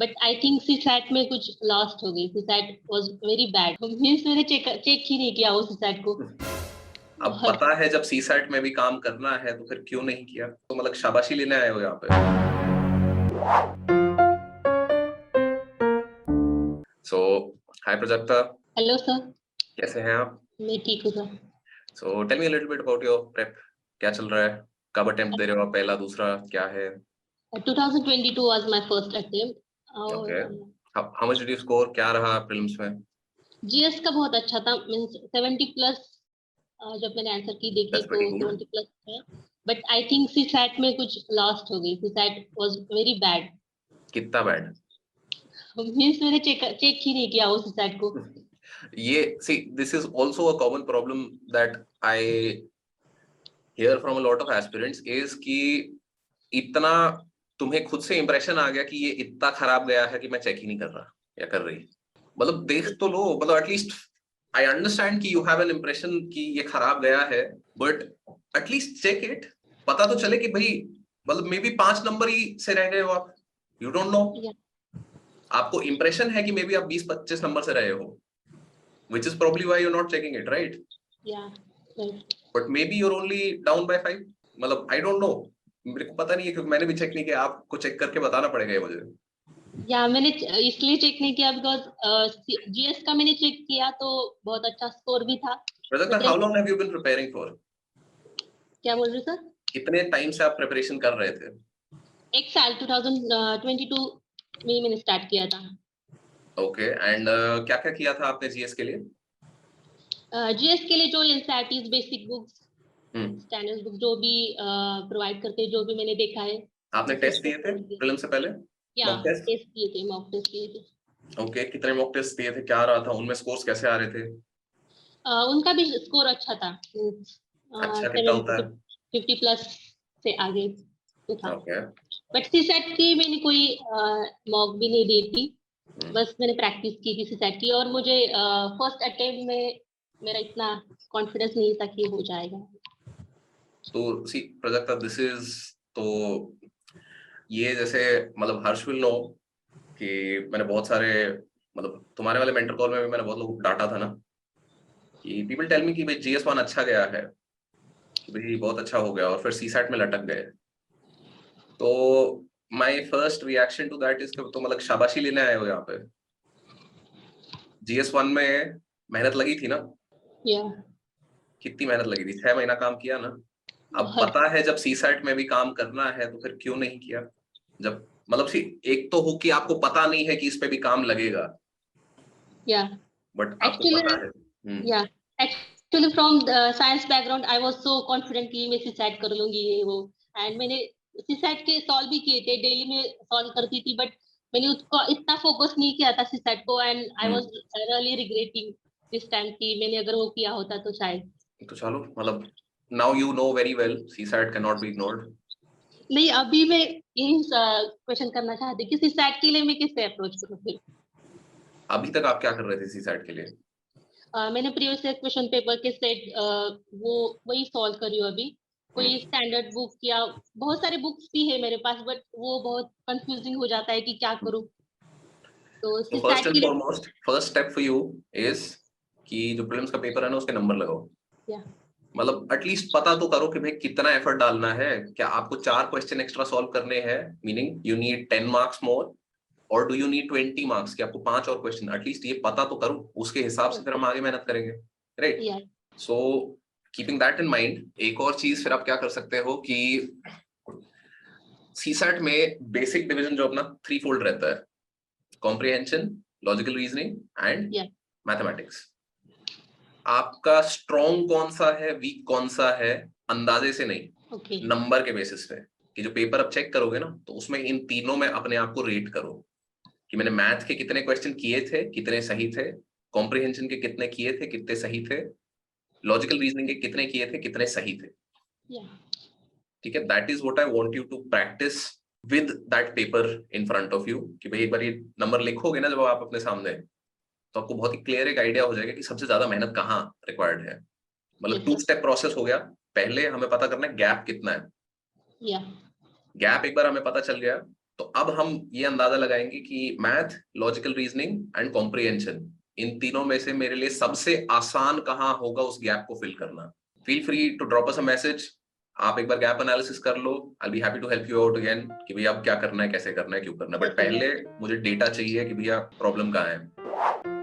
But I think CSAT में कुछ lost हो गई। CSAT was very bad, means मैंने चेक चेक ही नहीं किया वो सीसैट को। अब और पता है जब सीसैट में भी काम करना है तो फिर क्यों नहीं किया? तो मतलब शाबाशी लेने आए हो यहाँ पे। So hi Prajakta, hello sir. कैसे हैं आप? मैं ठीक हूँ sir. So tell me a little bit about your prep. क्या चल रहा है? कब अटेम्प्ट दे रहे हो आप? पहला दूसरा क्या है? 2022 was my first attempt. Okay. और how much did you score? क्या रहा प्रीलिम्स में? जीएस का बहुत अच्छा था, मींस 70 प्लस। जब मैंने आंसर की देखी दैट्स तो प्रीटी गुड। 70 प्लस है। बट आई थिंक सीसैट में कुछ लॉस्ट हो गई। सीसैट वाज वेरी बैड, कितना बैड? मींस मैंने चेक चेक ही नहीं किया वो सीसैट को। ये see this is also a common problem that I hear from a lot of aspirants is कि इतना तुम्हें खुद से इंप्रेशन आ गया कि ये इतना खराब गया है कि मैं चेक ही नहीं कर रहा या कर रही। मतलब देख तो लो, मतलब एटलीस्ट आई अंडरस्टैंड कि यू हैव एन इंप्रेशन कि ये खराब गया है, बट एटलीस्ट चेक इट। पता तो चले कि भाई मतलब मे बी 5 नंबर ही से रह गए हो आप। You don't know. या आपको इंप्रेशन है कि मे बी आप 20-25 नंबर से रहे हो, which is probably why you're not checking it, right? या right. But maybe you're only down by 5। मतलब I don't know, मेरे को पता नहीं है क्योंकि मैंने भी चेक नहीं किया। आपको चेक करके बताना पड़ेगा ये मुझे। या मैंने इसलिए चेक नहीं किया बिकॉज जीएस का मैंने चेक किया तो बहुत अच्छा स्कोर भी था। Prajakta, but how long have you been preparing for? क्या बोल रहे सर? कितने टाइम से आप प्रिपरेशन कर रहे थे? एक साल 2022 में मैंने स्टार्ट किया था। ओके, एंड क्या क्या किया था आपने जीएस के लिए? जीएस के लिए जो एनसीईआरटी बेसिक बुक्स, हम्म। स्टैंडर्ड बुक जो भी प्रोवाइड करते हैं, जो भी मैंने देखा है आपने बस टेस्ट उसको दिए थे पढ़ लिया। प्रीलिम से पहले? या मॉक टेस्ट? टेस्ट किए थे, मॉक टेस्ट किए थे। ओके, कितने मॉक टेस्ट दिए थे? क्या आ रहा था उनमें? स्कोर्स कैसे आ रहे थे? उनका भी स्कोर अच्छा था, अच्छा कितना होता 70 है? 50 प्लस से आगे तो था। ओके। बट सीसैट की मैंने कोई मॉक भी नहीं दी थी, बस मैंने प्रैक्टिस की थी सीसैट की। और मुझे फर्स्ट अटेम्प्ट में मेरा इतना कॉन्फिडेंस नहीं था कि हो जाएगा। तो सी प्रजक्ता, दिस इज तो ये जैसे मतलब हर्ष विल नो कि मैंने बहुत सारे मतलब तुम्हारे वाले मेंटर कॉल में भी मैंने बहुत लोगों को डांटा था ना कि पीपल टेल मी कि भाई जीएस 1 अच्छा गया है, कि भाई बहुत अच्छा हो गया और फिर सीसैट में लटक गए। तो my first reaction to that is तो मतलब शाबाशी लेने आए हो यहाँ पे। जीएस 1 में मेहनत लगी थी ना? या कितनी मेहनत लगी थी? 6 महीना काम किया ना? अब बहुत। पता है जब सीसैट में भी काम करना है तो फिर क्यों नहीं किया? जब मतलब सी एक तो हो कि आपको पता नहीं है कि इस पे भी काम लगेगा, या बट आपको एक्चुअली पता है। या actually from science background I was so confident कि मैं सीसैट कर लूंगी ये वो। एंड मैंने सीसैट के सॉल्व भी किए थे, डेली में सॉल्व करती थी। बट मैंने उसको इतना फोकस नहीं किया था सीसैट को, and I was hmm. Really regretting this time कि मैंने अगर वो किया होता तो शायद। तो चलो मतलब now you know very well CSAT can not be ignored. नहीं, अभी मैं यही क्वेश्चन करना चाहती कि सीसैट के लिए मैं किससे अप्रोच करूँ फिर? अभी तक आप क्या कर रहे थे सीसैट के लिए? मैंने प्रीवियस क्वेश्चन पेपर के सेट वो वही सॉल्व करी हूँ अभी। कोई हम्म। स्टैंडर्ड बुक या बहुत सारे बुक्स भी है मेरे पास, बट वो बहुत कंफ्यूजिंग हो जाता है कि क्या करूँ। तो तो फर्स्ट सीसैट एंड के लिए foremost first step for you is कि जो प्रीलिम्स का पेपर है ना उसके नंबर लगाओ। या मतलब एटलीस्ट पता तो करो कि भाई कितना एफर्ट डालना है। क्या आपको 4 क्वेश्चन एक्स्ट्रा सॉल्व करने हैं, meaning you need 10 marks more, और डू यू नीड 20 मार्क्स? कि आपको 5 और क्वेश्चन एटलीस्ट ये पता तो करो, उसके हिसाब से फिर हम आगे मेहनत करेंगे, राइट? या so keeping that in mind, एक और चीज फिर आप क्या कर सकते हो कि सीसैट में बेसिक डिवीजन जो अपना 3 फोल्ड रहता है, कॉम्प्रिहेंशन, लॉजिकल रीजनिंग एंड या मैथमेटिक्स। आपका स्ट्रॉन्ग कौन सा है, वीक कौन सा है, अंदाजे से नहीं, ओके नंबर के बेसिस पे। कि जो पेपर आप चेक करोगे ना तो उसमें इन तीनों में अपने आप को रेट करो कि मैंने मैथ के कितने क्वेश्चन किए थे, कितने सही थे, कॉम्प्रिहेंशन के कितने किए थे, कितने सही थे, लॉजिकल रीजनिंग के कितने किए थे, कितने सही थे। या ठीक है, that is what I want you to practise with that paper in front of you. कि भाई एक बार ये नंबर लिखोगे ना जब आप अपने सामने, तो आपको बहुत ही क्लियर एक आइडिया हो जाएगा कि सबसे ज्यादा मेहनत कहाँ रिक्वायर्ड है। मतलब यस 2 स्टेप प्रोसेस हो गया। पहले हमें पता करना है गैप कितना है। या गैप एक बार हमें पता चल गया तो अब हम ये अंदाजा लगाएंगे कि math, logical reasoning and comprehension, इन तीनों में से मेरे लिए सबसे आसान कहाँ होगा उस गैप को फिल करना। Feel free to drop us a message, आप एक बार गैप एनालिसिस कर लो, I be happy to help you out again कि भैया अब क्या करना है, कैसे करना है, क्यों करना है, बट पहले मुझे डेटा चाहिए कि भैया प्रॉब्लम कहाँ है।